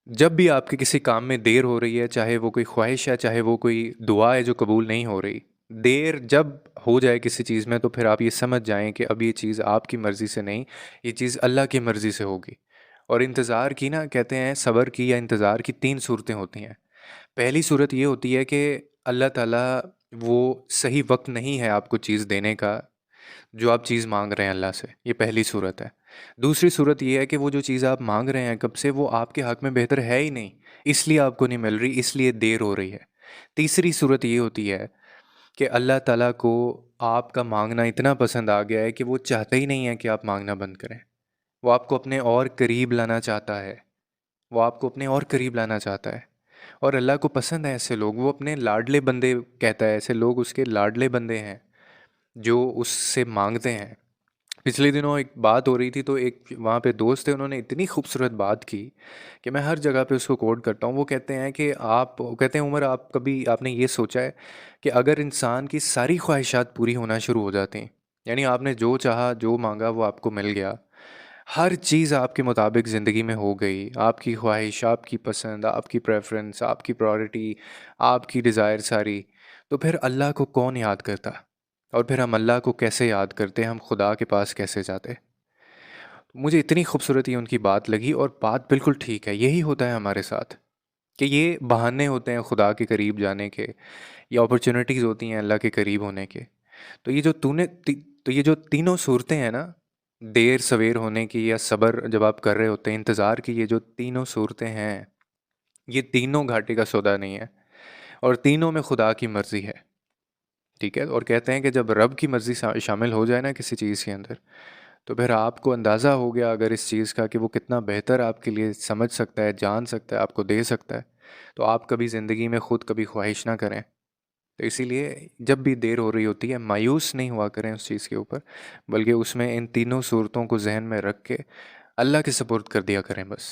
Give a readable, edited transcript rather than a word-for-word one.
جب بھی آپ کے کسی کام میں دیر ہو رہی ہے، چاہے وہ کوئی خواہش ہے، چاہے وہ کوئی دعا ہے جو قبول نہیں ہو رہی، دیر جب ہو جائے کسی چیز میں تو پھر آپ یہ سمجھ جائیں کہ اب یہ چیز آپ کی مرضی سے نہیں، یہ چیز اللہ کی مرضی سے ہوگی۔ اور انتظار کی نا کہتے ہیں، صبر کی یا انتظار کی تین صورتیں ہوتی ہیں۔ پہلی صورت یہ ہوتی ہے کہ اللہ تعالیٰ وہ صحیح وقت نہیں ہے آپ کو چیز دینے کا جو آپ چیز مانگ رہے ہیں اللہ سے، یہ پہلی صورت ہے۔ دوسری صورت یہ ہے کہ وہ جو چیز آپ مانگ رہے ہیں کب سے، وہ آپ کے حق میں بہتر ہے ہی نہیں، اس لیے آپ کو نہیں مل رہی، اس لیے دیر ہو رہی ہے۔ تیسری صورت یہ ہوتی ہے کہ اللہ تعالیٰ کو آپ کا مانگنا اتنا پسند آ گیا ہے کہ وہ چاہتا ہی نہیں ہے کہ آپ مانگنا بند کریں، وہ آپ کو اپنے اور قریب لانا چاہتا ہے، وہ آپ کو اپنے اور قریب لانا چاہتا ہے۔ اور اللہ کو پسند ہے ایسے لوگ، وہ اپنے لاڈلے بندے کہتا ہے، ایسے لوگ اس کے لاڈلے بندے ہیں جو اس سے مانگتے ہیں۔ پچھلے دنوں ایک بات ہو رہی تھی تو ایک وہاں پہ دوست تھے، انہوں نے اتنی خوبصورت بات کی کہ میں ہر جگہ پہ اس کو کوٹ کرتا ہوں۔ وہ کہتے ہیں کہ وہ کہتے ہیں عمر، آپ نے یہ سوچا ہے کہ اگر انسان کی ساری خواہشات پوری ہونا شروع ہو جاتی ہیں، یعنی آپ نے جو چاہا جو مانگا وہ آپ کو مل گیا، ہر چیز آپ کے مطابق زندگی میں ہو گئی، آپ کی خواہش، آپ کی پسند، آپ کی پریفرنس، آپ کی پرائورٹی، آپ کی ڈیزائر ساری، تو پھر اللہ کو کون یاد کرتا؟ اور پھر ہم اللہ کو کیسے یاد کرتے، ہم خدا کے پاس کیسے جاتے؟ مجھے اتنی خوبصورتی ان کی بات لگی، اور بات بالکل ٹھیک ہے، یہی ہوتا ہے ہمارے ساتھ کہ یہ بہانے ہوتے ہیں خدا کے قریب جانے کے، یہ اپرچونیٹیز ہوتی ہیں اللہ کے قریب ہونے کے۔ تو یہ جو تو یہ جو تینوں صورتیں ہیں نا، دیر سویر ہونے کی یا صبر جب آپ کر رہے ہوتے ہیں، انتظار کی، یہ جو تینوں صورتیں ہیں، یہ تینوں گھاٹے کا سودا نہیں ہے، اور تینوں میں خدا کی مرضی ہے، ٹھیک ہے؟ اور کہتے ہیں کہ جب رب کی مرضی شامل ہو جائے نا کسی چیز کے اندر، تو پھر آپ کو اندازہ ہو گیا اگر اس چیز کا کہ وہ کتنا بہتر آپ کے لیے سمجھ سکتا ہے، جان سکتا ہے، آپ کو دے سکتا ہے، تو آپ کبھی زندگی میں خود کبھی خواہش نہ کریں۔ تو اسی لیے جب بھی دیر ہو رہی ہوتی ہے، مایوس نہیں ہوا کریں اس چیز کے اوپر، بلکہ اس میں ان تینوں صورتوں کو ذہن میں رکھ کے اللہ کے سپرد کر دیا کریں بس۔